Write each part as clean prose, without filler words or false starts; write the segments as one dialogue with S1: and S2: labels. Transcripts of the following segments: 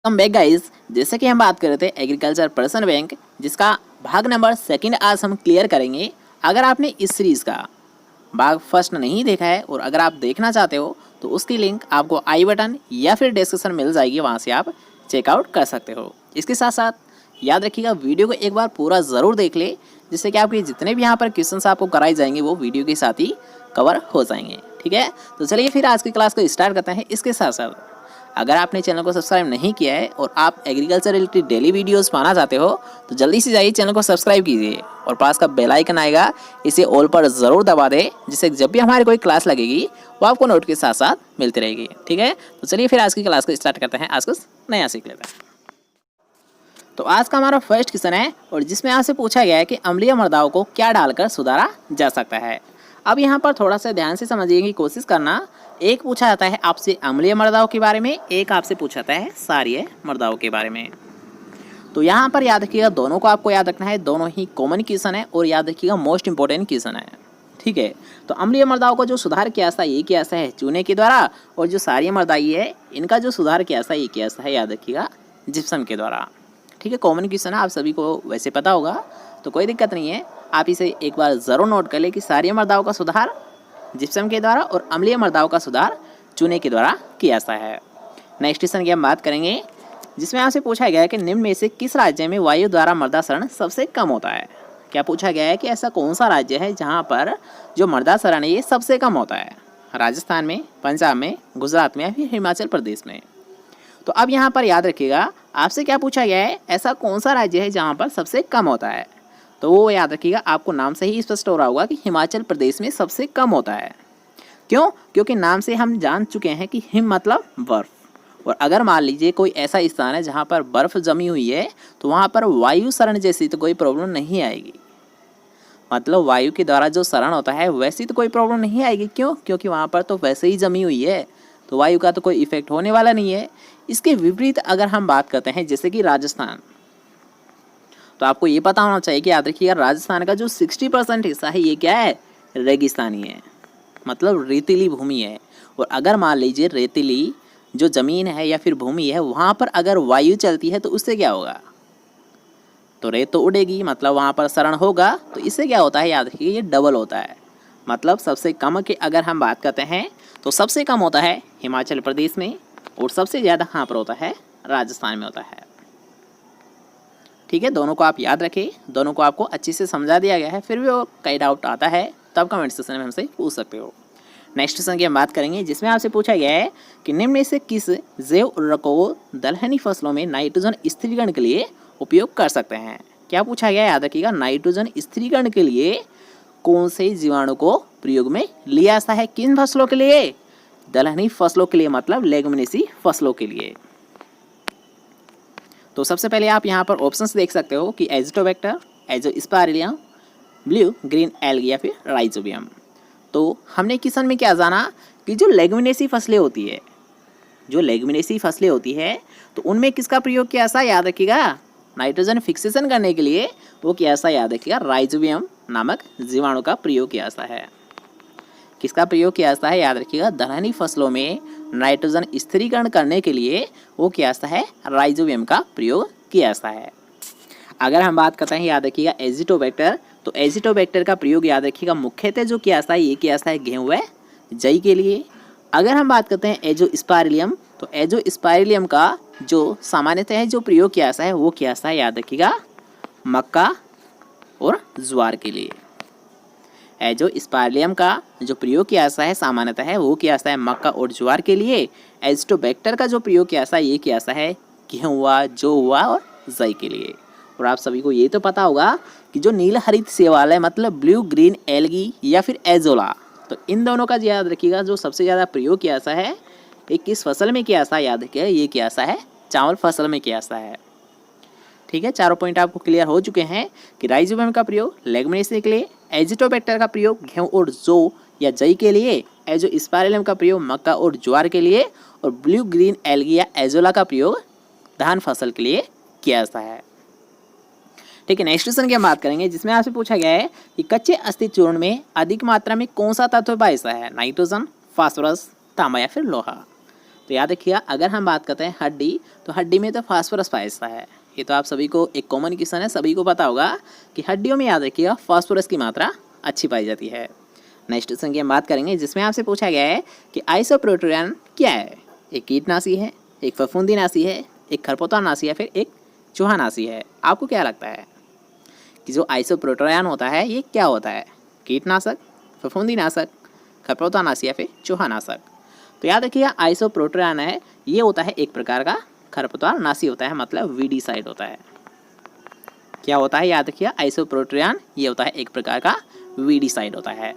S1: Come back guys. जैसे कि हम बात कर रहे थे एग्रीकल्चर पर्सन बैंक, जिसका भाग नंबर सेकंड आज हम क्लियर करेंगे। अगर आपने इस सीरीज़ का भाग फर्स्ट नहीं देखा है और अगर आप देखना चाहते हो तो उसकी लिंक आपको आई बटन या फिर डिस्क्रिप्शन मिल जाएगी, वहाँ से आप चेकआउट कर सकते हो। इसके साथ साथ याद रखिएगा वीडियो को एक बार पूरा ज़रूर देख ले, जिससे कि आपके जितने भी यहाँ पर क्वेश्चंस आपको कराए जाएंगे वो वीडियो के साथ ही कवर हो जाएंगे। ठीक है, तो चलिए फिर आज की क्लास को स्टार्ट करते हैं। इसके साथ साथ अगर आपने चैनल को सब्सक्राइब नहीं किया है और आप एग्रीकल्चर रिलेटेड डेली वीडियोस पाना चाहते हो तो जल्दी से जाइए चैनल को सब्सक्राइब कीजिए और पास का बेल आइकन आएगा, इसे ऑल पर ज़रूर दबा दें, जिससे जब भी हमारी कोई क्लास लगेगी वो आपको नोट के साथ साथ मिलती रहेगी। ठीक है, तो चलिए फिर आज की क्लास को स्टार्ट करते हैं। आज कुछ नया सीख लेते हैं। तो आज का हमारा फर्स्ट क्वेश्चन है और जिसमें आपसे पूछा गया है कि अम्लीय मृदाओं को क्या डालकर सुधारा जा सकता है। अब यहाँ पर थोड़ा सा ध्यान से समझने की कोशिश करना। एक पूछा जाता है आपसे अम्लीय मृदाओं के बारे में, एक आपसे पूछा जाता है क्षारीय मृदाओं के बारे में। तो यहाँ पर याद रखिएगा, दोनों को आपको याद रखना है, दोनों ही कॉमन क्वेश्चन है और याद रखिएगा मोस्ट इंपॉर्टेंट क्वेश्चन है। ठीक है, तो अम्लीय मृदाओं को जो सुधार किया था ये किया है चूने के द्वारा, और जो क्षारीय मृदाई है इनका जो सुधार किया था ये किया है याद रखिएगा जिप्सम के द्वारा। ठीक है, कॉमन क्वेश्चन है, आप सभी को वैसे पता होगा तो कोई दिक्कत नहीं है। आप इसे एक बार ज़रूर नोट कर ले कि क्षारीय मृदाओं का सुधार जिप्सम के द्वारा और अम्लीय मृदाओं का सुधार चूने के द्वारा किया जाता है। नेक्स्ट क्वेश्चन की हम बात करेंगे, जिसमें आपसे पूछा गया है कि निम्न में से किस राज्य में वायु द्वारा मृदा क्षरण सबसे कम होता है। क्या पूछा गया है कि ऐसा कौन सा राज्य है जहाँ पर जो मृदा क्षरण है ये सबसे कम होता है? राजस्थान में, पंजाब में, गुजरात में या फिर हिमाचल प्रदेश में? तो अब यहाँ पर याद रखिएगा आपसे क्या पूछा गया है, ऐसा कौन सा राज्य है जहाँ पर सबसे कम होता है? तो वो याद रखिएगा, आपको नाम से ही स्पष्ट हो रहा होगा कि हिमाचल प्रदेश में सबसे कम होता है। क्यों? क्योंकि नाम से हम जान चुके हैं कि हिम मतलब बर्फ, और अगर मान लीजिए कोई ऐसा स्थान है जहाँ पर बर्फ जमी हुई है तो वहाँ पर वायु क्षरण जैसी तो कोई प्रॉब्लम नहीं आएगी। मतलब वायु के द्वारा जो क्षरण होता है वैसी तो कोई प्रॉब्लम नहीं आएगी। क्यों? क्योंकि वहाँ पर तो वैसे ही जमी हुई है, तो वायु का तो कोई इफेक्ट होने वाला नहीं है। इसके विपरीत अगर हम बात करते हैं जैसे कि राजस्थान, तो आपको ये पता होना चाहिए कि याद रखिएगा राजस्थान का जो 60% हिस्सा है ये क्या है, रेगिस्तानी है, मतलब रेतीली भूमि है। और अगर मान लीजिए रेतीली जो ज़मीन है या फिर भूमि है वहाँ पर अगर वायु चलती है तो उससे क्या होगा, तो रेत तो उड़ेगी, मतलब वहाँ पर क्षरण होगा। तो इससे क्या होता है, याद रखिए ये डबल होता है। मतलब सबसे कम की अगर हम बात करते हैं तो सबसे कम होता है हिमाचल प्रदेश में और सबसे ज़्यादा कहाँ पर होता है, राजस्थान में होता है। ठीक है, दोनों को आप याद रखें, दोनों को आपको अच्छे से समझा दिया गया है। फिर भी वो कई डाउट आता है तब कमेंट सेक्शन में हमसे पूछ सकते हो। नेक्स्ट क्वेश्चन की हम बात करेंगे, जिसमें आपसे पूछा गया है कि निम्न में से किस जैव उर्वरक को दलहनी फसलों में नाइट्रोजन स्थिरीकरण के लिए उपयोग कर सकते हैं? क्या पूछा गया है, याद रखिएगा नाइट्रोजन स्थिरीकरण के लिए कौन से जीवाणु को प्रयोग में लिया जाता है? किन फसलों के लिए? दलहनी फसलों के लिए, मतलब लेगुमिनेसी फसलों के लिए। तो सबसे पहले आप यहाँ पर ऑप्शंस देख सकते हो कि Azotobacter, Azospirillum, blue green algae या फिर राइजोबियम। तो हमने किसान में क्या जाना कि जो लेगुमिनेसी फसलें होती है, जो लेगुमिनेसी फसलें होती है तो उनमें किसका प्रयोग किया था, याद रखिएगा नाइट्रोजन फिक्सेशन करने के लिए वो किया था, याद रखिएगा राइजोबियम नामक जीवाणु का प्रयोग किया जाता है। किसका प्रयोग किया जाता है, याद रखिएगा दलहनी फसलों में नाइट्रोजन स्थिरीकरण करने के लिए वो किया जाता है, राइजोबियम का प्रयोग किया जाता है। अगर हम बात करते हैं याद रखिएगा एजिटोबैक्टर, तो एजिटोबैक्टर का प्रयोग याद रखिएगा मुख्यतः जो किया जाता है ये किया जाता है गेहूं व जई के लिए। अगर हम बात करते हैं एजोस्पाइरिलम, तो एजोस्पाइरिलम का जो सामान्यतः जो प्रयोग किया जाता है वो किया जाता है, याद रखिएगा मक्का और ज्वार के लिए। एजोस्पाइरिलम का जो प्रयोग किया जाता है सामान्यतः है वो किया जाता है मक्का और ज्वार के लिए। एजिटोबैक्टर का जो प्रयोग किया जाता है ये किया जाता है गेहूं हुआ, जौ हुआ और जई के लिए। और आप सभी को ये तो पता होगा कि जो नील हरित शैवाल है, मतलब ब्लू ग्रीन एल्गी या फिर एजोला, तो इन दोनों का याद रखिएगा जो सबसे ज़्यादा प्रयोग किया जाता है ये किस फसल में किया जाता है, याद रखिएगा ये किया जाता है चावल फसल में किया जाता है। ठीक है, चारों पॉइंट आपको क्लियर हो चुके हैं कि राइजोबियम का प्रयोग लेगुमिनेसी के लिए, एजिटोबैक्टर का प्रयोग गेहूं और जौ या जई के लिए, एजोस्पाइरिलम का प्रयोग मक्का और ज्वार के लिए, और ब्लू ग्रीन एल्गी या एजोला का प्रयोग धान फसल के लिए किया जाता है। ठीक है, नेक्स्ट क्वेश्चन की हम बात करेंगे, जिसमें आपसे पूछा गया है कि कच्चे अस्थिर चूर्ण में अधिक मात्रा में कौन सा तत्व पाया जाता है, नाइट्रोजन, फास्फोरस, तांबा या फिर लोहा? तो याद रखिएगा, अगर हम बात करते हैं हड्डी, तो हड्डी में तो फास्फोरस पाया जाता है। ये तो आप सभी को एक कॉमन क्वेश्चन है, सभी को पता होगा कि हड्डियों में याद रखिएगा फास्फोरस की मात्रा अच्छी पाई जाती है। नेक्स्ट क्वेश्चन की हम बात करेंगे, जिसमें आपसे पूछा गया है कि आइसोप्रोटोरियन क्या है। एक कीटनाशी है, एक फफूंदीनाशी है, एक खरपतवारनाशी है, फिर एक चूहानाशी है। आपको क्या लगता है कि जो आइसोप्रोटोरियन होता है ये क्या होता है? कीटनाशक, फफूंदीनाशक, खरपतवारनाशी या फिर चूहानाशक? तो याद रखिएगा, आइसोप्रोटोरियन है ये होता है एक प्रकार का खरपतवारनाशी होता है, मतलब वीडीसाइड होता है। क्या होता है? याद रखिएगा, आइसोप्रोटोरियन ये होता है एक प्रकार का वीडीसाइड होता है।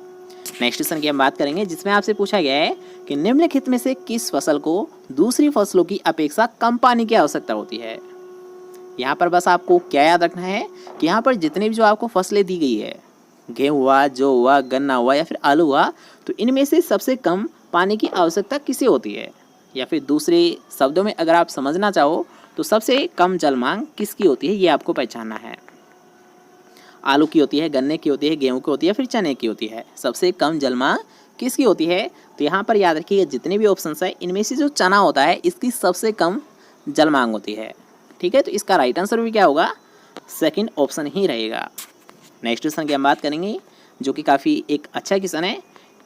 S1: नेक्स्ट क्वेश्चन की हम बात करेंगे, जिसमें आपसे पूछा गया है कि निम्नलिखित में से किस फसल को दूसरी फसलों की अपेक्षा कम पानी की आवश्यकता होती है। यहाँ पर बस आपको क्या याद रखना है कि यहाँ पर जितने भी जो आपको फसलें दी गई है, गेहूँ हुआ, जौ हुआ, गन्ना हुआ या फिर आलू हुआ, तो इनमें से सबसे कम पानी की आवश्यकता किसे होती है? या फिर दूसरे शब्दों में अगर आप समझना चाहो तो सबसे कम जल मांग किसकी होती है, ये आपको पहचानना है। आलू की होती है, गन्ने की होती है, गेहूं की होती है, फिर चने की होती है। सबसे कम जल मांग किसकी होती है? तो यहाँ पर याद रखिएगा, जितने भी ऑप्शंस है इनमें से जो चना होता है इसकी सबसे कम जल मांग होती है। ठीक है, तो इसका राइट आंसर भी क्या होगा? सेकंड ऑप्शन ही रहेगा। नेक्स्ट क्वेश्चन की हम बात करेंगे, जो कि काफ़ी एक अच्छा क्वेश्चन है,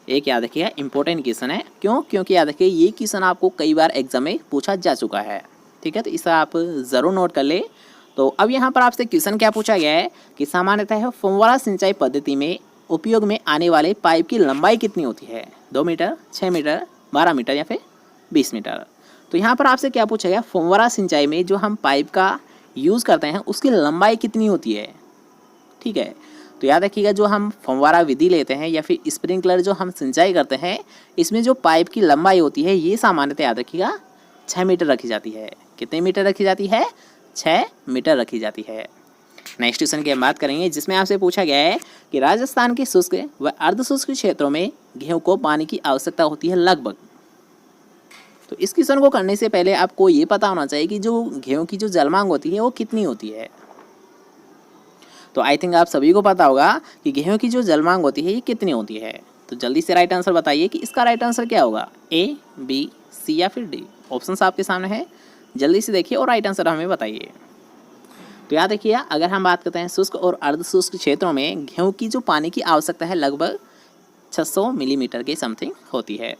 S1: एक याद रखिएगा इंपॉर्टेंट क्वेश्चन है। क्यों? क्योंकि याद रखिए ये क्वेश्चन आपको कई बार एग्जाम में पूछा जा चुका है। ठीक है, तो इसे आप ज़रूर नोट कर ले। तो अब यहाँ पर आपसे क्वेश्चन क्या पूछा गया है कि सामान्यतः फव्वारा सिंचाई पद्धति में उपयोग में आने वाले पाइप की लंबाई कितनी होती है? 2 मीटर, 6 मीटर, 12 मीटर या फिर 20 मीटर? तो यहाँ पर आपसे क्या पूछा गया, फव्वारा सिंचाई में जो हम पाइप का यूज़ करते हैं उसकी लंबाई कितनी होती है? ठीक है, तो याद रखिएगा, जो हम फव्वारा विधि लेते हैं या फिर स्प्रिंकलर जो हम सिंचाई करते हैं, इसमें जो पाइप की लंबाई होती है ये सामान्यतः याद रखिएगा 6 मीटर रखी जाती है। कितने मीटर रखी जाती है? 6 मीटर रखी जाती है। नेक्स्ट क्वेश्चन की हम बात करेंगे, जिसमें आपसे पूछा गया है कि राजस्थान के शुष्क व अर्धशुष्क क्षेत्रों में गेहूं को पानी की आवश्यकता होती है लगभग। तो इस क्वेश्चन को करने से पहले आपको ये पता होना चाहिए कि जो गेहूं की जो जलमांग होती है वो कितनी होती है। तो आई थिंक आप सभी को पता होगा कि गेहूं की जो जलमांग होती है ये कितनी होती है। तो जल्दी से राइट आंसर बताइए कि इसका राइट आंसर क्या होगा, ए, बी, सी या फिर डी? ऑप्शंस आपके सामने है, जल्दी से देखिए और राइट आंसर हमें बताइए। तो याद रखिए, अगर हम बात करते हैं शुष्क और अर्धशुष्क क्षेत्रों में गेहूं की जो पानी की आवश्यकता है लगभग 600 मिलीमीटर के समथिंग होती है।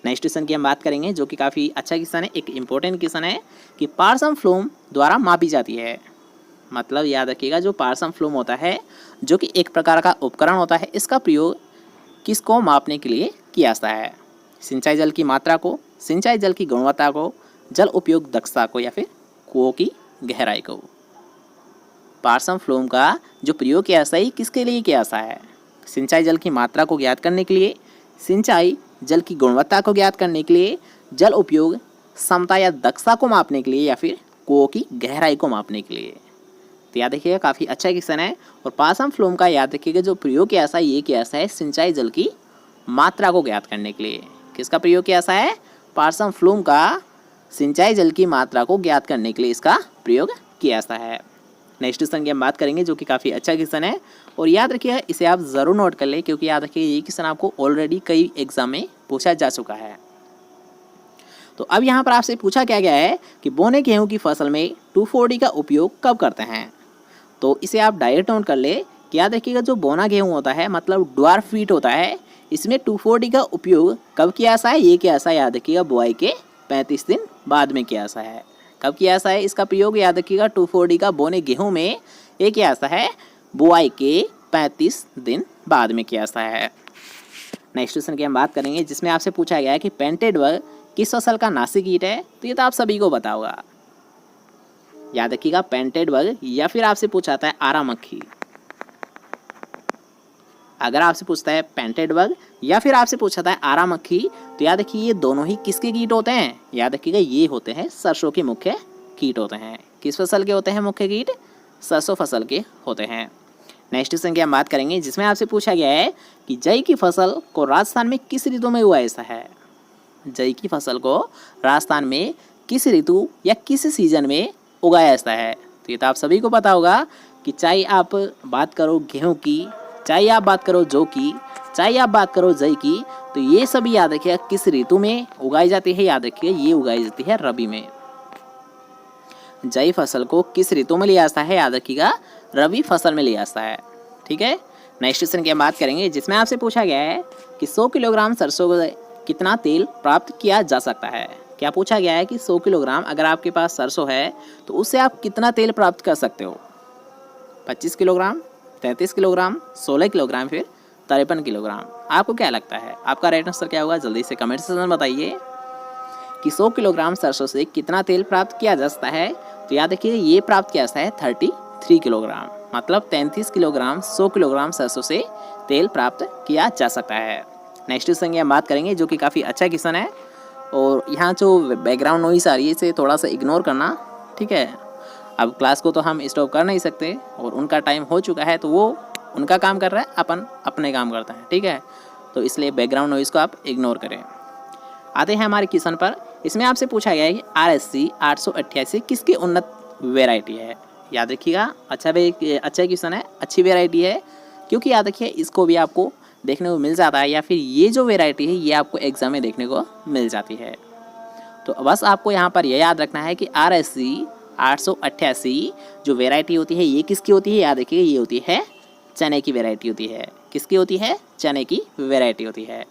S1: नेक्स्ट क्वेश्चन की हम बात करेंगे, जो कि काफ़ी अच्छा क्वेश्चन है, एक इंपॉर्टेंट क्वेश्चन है कि पार्सम फ्लूम द्वारा मापी जाती है। मतलब याद रखिएगा, जो पार्सम फ्लूम होता है जो कि एक प्रकार का उपकरण होता है, इसका प्रयोग किसको मापने के लिए किया जाता है? सिंचाई जल की मात्रा को, सिंचाई जल की गुणवत्ता को, जल उपयोग दक्षता को या फिर कुओं की गहराई को? पार्सम फ्लूम का जो प्रयोग किया जाता है किसके लिए किया जाता है? सिंचाई जल की मात्रा को ज्ञात करने के लिए, सिंचाई जल की गुणवत्ता को ज्ञात करने के लिए, जल उपयोग क्षमता या दक्षता को मापने के लिए या फिर कुओं की गहराई को मापने के लिए? तो याद रखिएगा, काफ़ी अच्छा क्वेश्चन है। और पार्सम फ्लूम का याद रखिएगा जो प्रयोग किया जाता है ये किया जाता है सिंचाई जल की मात्रा को ज्ञात करने के लिए। किसका प्रयोग किया जाता है? पार्सम फ्लूम का सिंचाई जल की मात्रा को ज्ञात करने के लिए इसका प्रयोग किया जाता है। नेक्स्ट क्वेश्चन की हम बात करेंगे, जो कि काफ़ी अच्छा क्वेश्चन है और याद रखिएगा इसे आप ज़रूर नोट कर लें, क्योंकि याद रखिए ये क्वेश्चन आपको ऑलरेडी कई एग्जाम में पूछा जा चुका है। तो अब यहाँ पर आपसे पूछा क्या गया है कि बोने गेहूँ की फसल में 2,4-D का उपयोग कब करते हैं? तो इसे आप डायरेक्ट नोट कर ले कि याद रखिएगा, जो बोना गेहूँ होता है मतलब ड्वार्फ व्हीट होता है, इसमें 2,4-D का उपयोग कब किया जाता है? ये किया जाता है याद रखिएगा बुआई के 35 दिन बाद में किया जाता है। कब किया जाता है इसका प्रयोग? याद रखिएगा 2,4-D का बोने गेहूँ में ये किया जाता है बुआई के 35 दिन बाद में किया जाता है। नेक्स्ट क्वेश्चन की हम बात करेंगे, जिसमें आपसे पूछा गया है कि पेंटेड बग किस फसल का नासी कीट है? तो ये तो आप सभी को पता होगा। याद रखिएगा, पेंटेड बग या फिर आपसे पूछा जाता है आरा मक्खी। अगर आपसे पूछता है पेंटेड बग या फिर आपसे पूछा था आरा मक्खी, तो याद रखिए ये दोनों ही किसके कीट होते हैं? याद रखिएगा ये होते हैं सरसों के मुख्य कीट होते हैं। किस फसल के होते हैं मुख्य कीट? सरसों फसल के होते हैं। नेक्स्ट क्वेश्चन की हम बात करेंगे, जिसमें आपसे पूछा गया है कि जई की फसल को राजस्थान में किस ऋतु में उगाया जाता है? जई की फसल को राजस्थान में किस ऋतु या किस सीजन में उगाया जाता है? तो ये तो आप सभी को पता होगा कि चाहे आप बात करो गेहूं की, चाहे आप बात करो जौ की, चाहे आप बात करो जई की, तो ये सभी याद रखिएगा किस ऋतु में उगाई जाती है, याद रखिएगा ये उगाई जाती है रबी में। जई फसल को किस ऋतु में लिया जाता है, याद रखिएगा रबी फसल में लिया जाता है। ठीक है, नेक्स्ट क्वेश्चन की हम बात करेंगे जिसमें आपसे पूछा गया है कि 100 किलोग्राम सरसों से कितना तेल प्राप्त किया जा सकता है। क्या पूछा गया है कि 100 किलोग्राम अगर आपके पास सरसों है तो उससे आप कितना तेल प्राप्त कर सकते हो, 25 किलोग्राम, 33 किलोग्राम, 16 किलोग्राम, फिर 53 किलोग्राम। आपको क्या लगता है, आपका राइट आंसर क्या होगा, जल्दी से कमेंट सेक्शन में बताइए कि 100 किलोग्राम सरसों से कितना तेल प्राप्त किया जा सकता है। तो याद रखिए ये प्राप्त किया जाता है 33 किलोग्राम, मतलब 33 किलोग्राम 100 किलोग्राम सरसों से तेल प्राप्त किया जा सकता है। नेक्स्ट क्वेश्चन की हम बात करेंगे जो कि काफ़ी अच्छा क्वेश्चन है, और यहाँ जो बैकग्राउंड नॉइस आ रही है इसे थोड़ा सा इग्नोर करना। ठीक है, अब क्लास को तो हम स्टॉप कर नहीं सकते और उनका टाइम हो चुका है, तो वो उनका काम कर रहा है, अपन अपने काम करते हैं। ठीक है, तो इसलिए बैकग्राउंड नॉइस को आप इग्नोर करें। आते हैं हमारे क्वेश्चन पर। इसमें आपसे पूछा गया है कि RSC 888 किसकी उन्नत वेराइटी है। याद रखिएगा अच्छा क्वेश्चन है, अच्छी वेराइटी है, क्योंकि याद रखिए इसको भी आपको देखने को मिल जाता है, या फिर ये जो वेराइटी है ये आपको एग्जाम में देखने को मिल जाती है। तो बस आपको यहाँ पर यह याद रखना है कि RSC 888 जो वेराइटी होती है ये किसकी होती है, याद रखिएगा ये होती है चने की वेराइटी होती है। किसकी होती है, चने की वेराइटी होती है।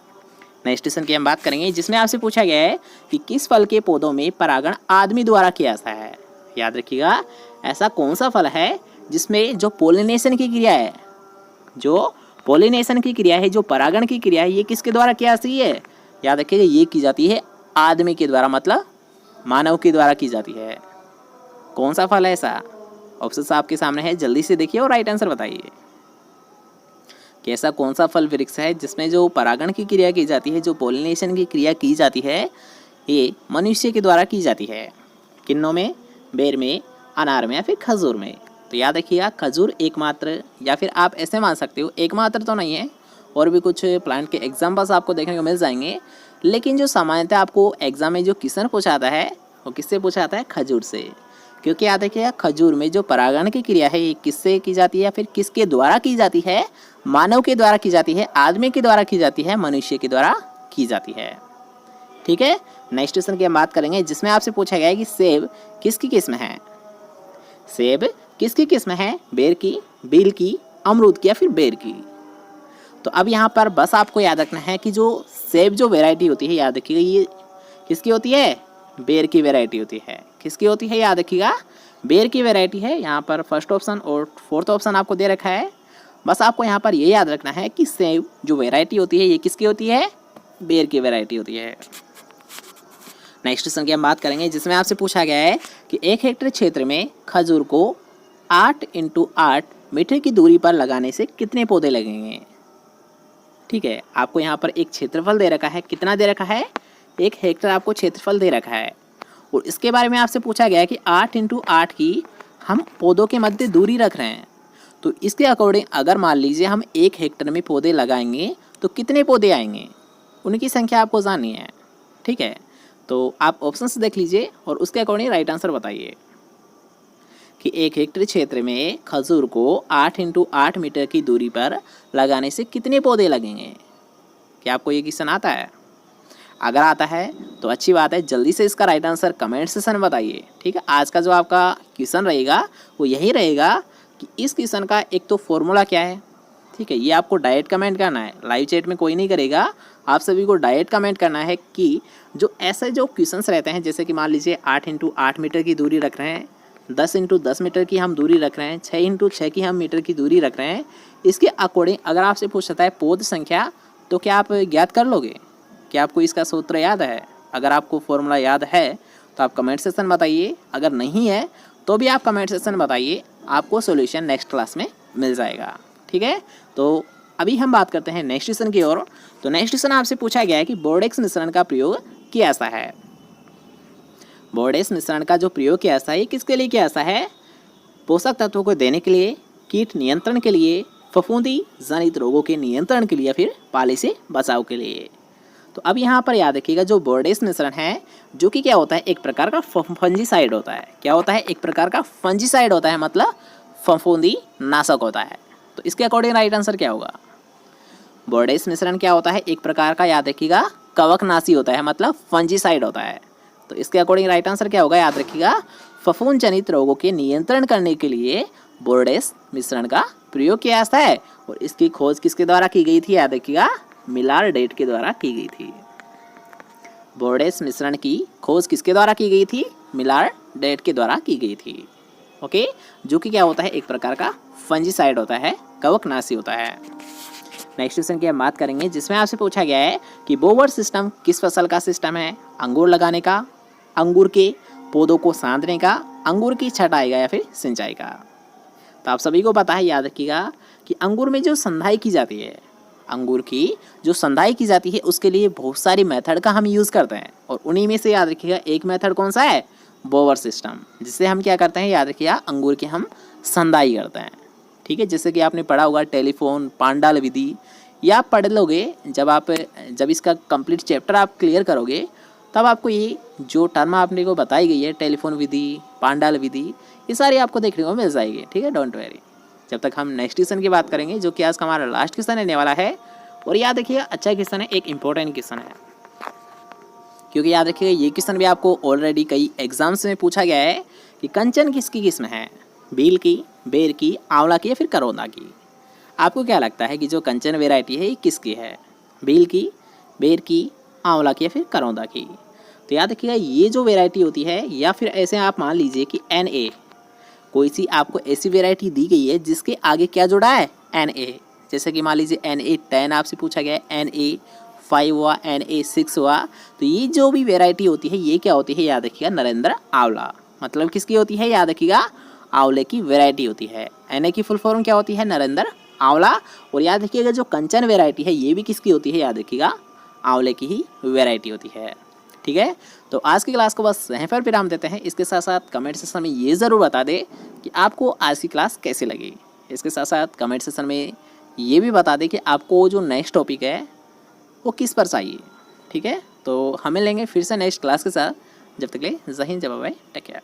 S1: नेक्स्ट क्वेश्चन की हम बात करेंगे जिसमें आपसे पूछा गया है कि किस फल के पौधों में परागण आदमी द्वारा किया जाता है। याद रखिएगा ऐसा कौन सा फल है जिसमें जो पोलिनेशन की क्रिया है, जो पोलिनेशन की क्रिया है, जो परागण की क्रिया है, ये किसके द्वारा की जाती है। याद रखिएगा ये की जाती है आदमी के द्वारा, मतलब मानव के द्वारा की जाती है। कौन सा फल है ऐसा, ऑप्शन आपके सामने है, जल्दी से देखिए और राइट आंसर बताइए कि ऐसा कौन सा फल वृक्ष है जिसमें जो परागण की क्रिया की जाती है, जो पोलिनेशन की क्रिया की जाती है, ये मनुष्य के द्वारा की जाती है। किन्नों में, बेर में, अनार में या फिर खजूर में। तो याद रखिएगा खजूर एकमात्र, या फिर आप ऐसे मान सकते हो एकमात्र तो नहीं है, और भी कुछ प्लांट के एग्जाम्पल्स आपको देखने को मिल जाएंगे, लेकिन जो सामान्यतः आपको एग्जाम में जो क्वेश्चन पूछा आता है वो किससे पूछा आता है, खजूर से। क्योंकि याद रखिएगा खजूर में जो परागण की क्रिया है ये किससे की जाती है, या फिर किसके द्वारा की जाती है, मानव के द्वारा की जाती है, आदमी के द्वारा की जाती है, मनुष्य के द्वारा की जाती है। ठीक है, नेक्स्ट क्वेश्चन की हम बात करेंगे जिसमें आपसे पूछा गया है कि सेब किसकी किस्म है। सेब किसकी किस्म है, बेर की, बील की, अमरूद की या फिर बेर की। तो अब यहाँ पर बस आपको याद रखना है कि जो सेब जो वेराइटी होती है, याद रखिएगा ये किसकी होती है, बेर की वेराइटी होती है। किसकी होती है, याद रखिएगा बेर की वेराइटी है। यहाँ पर फर्स्ट ऑप्शन और फोर्थ ऑप्शन आपको दे रखा है। बस आपको यहाँ पर ये याद रखना है कि सेब जो वेराइटी होती है ये किसकी होती है, बेर की वेराइटी होती है। नेक्स्ट क्वेश्चन की हम बात करेंगे जिसमें आपसे पूछा गया है कि 1 हेक्टेयर क्षेत्र में खजूर को 8x8 मीटर की दूरी पर लगाने से कितने पौधे लगेंगे। ठीक है, आपको यहाँ पर एक क्षेत्रफल दे रखा है, कितना दे रखा है, 1 हेक्टेयर आपको क्षेत्रफल दे रखा है, और इसके बारे में आपसे पूछा गया है कि 8x8 की हम पौधों के मध्य दूरी रख रहे हैं। तो इसके अकॉर्डिंग अगर मान लीजिए हम 1 हेक्टेयर में पौधे लगाएंगे तो कितने पौधे आएंगे, उनकी संख्या आपको जाननी है। ठीक है, तो आप ऑप्शंस देख लीजिए और उसके अकॉर्डिंग राइट आंसर बताइए कि 1 हेक्टेयर क्षेत्र में खजूर को 8x8 मीटर की दूरी पर लगाने से कितने पौधे लगेंगे। क्या आपको ये क्वेश्चन आता है? अगर आता है तो अच्छी बात है, जल्दी से इसका राइट आंसर कमेंट सेक्शन में बताइए। ठीक है, आज का जो आपका क्वेश्चन रहेगा वो यही रहेगा कि इस क्वेश्चन का एक तो फॉर्मूला क्या है। ठीक है, ये आपको डायरेक्ट कमेंट करना है, लाइव चैट में कोई नहीं करेगा, आप सभी को डायरेक्ट कमेंट करना है कि जो ऐसे जो क्वेश्चंस रहते हैं, जैसे कि मान लीजिए 8x8 मीटर की दूरी रख रहे हैं, 10x10 मीटर की हम दूरी रख रहे हैं, 6x6 की हम मीटर की दूरी रख रहे हैं, इसके अकॉर्डिंग अगर आपसे पूछता है पौध संख्या, तो क्या आप ज्ञात कर लोगे? क्या आपको इसका सूत्र याद है? अगर आपको फॉर्मूला याद है तो आप कमेंट सेक्शन बताइए, अगर नहीं है तो भी आप कमेंट सेक्शन बताइए, आपको सॉल्यूशन नेक्स्ट क्लास में मिल जाएगा। ठीक है, तो अभी हम बात करते हैं नेक्स्ट क्वेश्चन की ओर। तो नेक्स्ट क्वेश्चन आपसे पूछा गया है कि बोर्डेक्स मिश्रण का प्रयोग किया जाता है। बोर्डेक्स मिश्रण का जो प्रयोग किया जाता है ये किसके लिए किया जाता है? पोषक तत्वों को देने के लिए, कीट नियंत्रण के लिए, फफूंदी जनित रोगों के नियंत्रण के लिए, फिर पाले से बचाव के लिए। तो अब यहाँ पर याद रखिएगा जो बोर्डेक्स मिश्रण है जो कि क्या होता है, एक प्रकार का फंजीसाइड होता है। क्या होता है? एक प्रकार का फंजीसाइड होता है, मतलब फफूंदी नाशक होता है। तो इसके अकॉर्डिंग राइट आंसर क्या होगा? बोर्डेस मिश्रण क्या होता है, एक प्रकार का याद रखिएगा कवकनाशी होता है, मतलब फंजीसाइड होता है। तो इसके अकॉर्डिंग राइट आंसर क्या होगा, याद रखिएगा फफूंद जनित रोगों के नियंत्रण करने के लिए बोर्डेस मिश्रण का प्रयोग किया जाता है। और इसकी खोज किसके द्वारा की गई थी, याद रखिएगा मिलार डेट के द्वारा की गई थी। बोर्डेस मिश्रण की खोज किसके द्वारा की गई थी, मिलार डेट के द्वारा की गई थी। ओके, जो कि क्या होता है, एक प्रकार का फंजीसाइड होता है, कवकनाशी होता है। नेक्स्ट क्वेश्चन की हम बात करेंगे, जिसमें आपसे पूछा गया है कि बोवर सिस्टम किस फसल का सिस्टम है, अंगूर लगाने का, अंगूर के पौधों को सांधने का, अंगूर की छटाई का, या फिर सिंचाई का। तो आप सभी को पता है, याद रखिएगा कि अंगूर में जो संधाई की जाती है, अंगूर की जो संधाई की जाती है उसके लिए बहुत सारी मेथड का हम यूज़ करते हैं। और उन्हीं में से याद रखिएगा एक मेथड कौन सा है, बोवर सिस्टम, जिससे हम क्या करते हैं, याद रखिएगा अंगूर की हम संधाई करते हैं। ठीक है, जैसे कि आपने पढ़ा होगा टेलीफोन पांडाल विधि, या आप पढ़ लोगे जब इसका कंप्लीट चैप्टर आप क्लियर करोगे तब आपको ये जो टर्म आपने को बताई गई है, टेलीफोन विधि, पांडाल विधि, ये सारी आपको देखने को मिल जाएगी। ठीक है, डोंट वेरी। जब तक हम नेक्स्ट क्वेश्चन की बात करेंगे, जो कि आज का हमारा लास्ट क्वेश्चन रहने वाला है। और याद रखिएगा अच्छा क्वेश्चन है, एक इंपॉर्टेंट क्वेश्चन है, क्योंकि याद रखिएगा ये क्वेश्चन भी आपको ऑलरेडी कई एग्जाम्स में पूछा गया है कि कंचन किसकी किस्म है, भील की, बेर की, आंवला की, या फिर करौंदा की। आपको क्या लगता है कि जो कंचन वेराइटी है ये किसकी है, भील की, बेर की, आंवला की, या फिर करौंदा की। तो याद रखिएगा ये जो वेराइटी होती है, या फिर ऐसे आप मान लीजिए कि NA, कोई सी आपको ऐसी वेराइटी दी गई है जिसके आगे क्या जुड़ा है, NA। जैसे कि मान लीजिए NA10 आपसे पूछा गया है, NA5 हुआ, NA6 हुआ। तो ये जो भी वेराइटी होती है ये क्या होती है, याद रखिएगा नरेंद्र आंवला, मतलब किसकी होती है, याद रखिएगा आंवले की वेराइटी होती है। NA की फुल फॉर्म क्या होती है, नरेंद्र आंवला। और याद रखिएगा जो कंचन वेराइटी है ये भी किसकी होती है, याद रखिएगा आंवले की ही वेराइटी होती है। ठीक है, तो आज की क्लास को बस यहीं पर विराम देते हैं। इसके साथ साथ कमेंट सेक्शन में ये ज़रूर बता दें कि आपको आज की क्लास कैसी लगी। इसके साथ साथ कमेंट सेक्शन में ये भी बता दें कि आपको जो नेक्स्ट टॉपिक है वो किस पर चाहिए। ठीक है, तो हमें लेंगे फिर से नेक्स्ट क्लास के साथ। जब तक ले जय हिंद, जय बाय, टेक केयर।